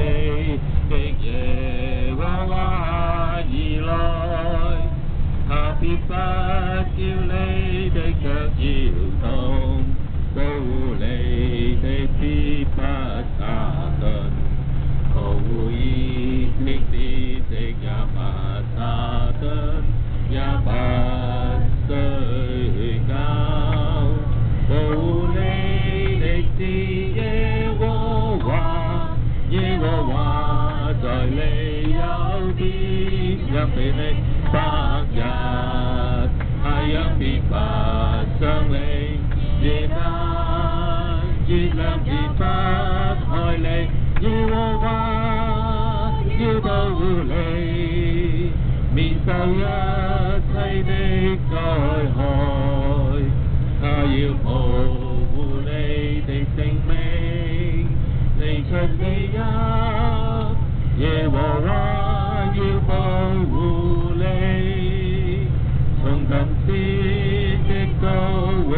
地的耶和華而來，他必不叫你的腳搖動，保護你的必不打盹，保護以色列的也不打盹，也不睡覺，保護你的是耶和華，耶和華在你右邊，因被你白日，太陽必不傷你，夜間月亮必不害你，耶和華要保護你，免受一切的災害，他要保護你的性命，你卻未有，耶和華要保護你，從今時直到永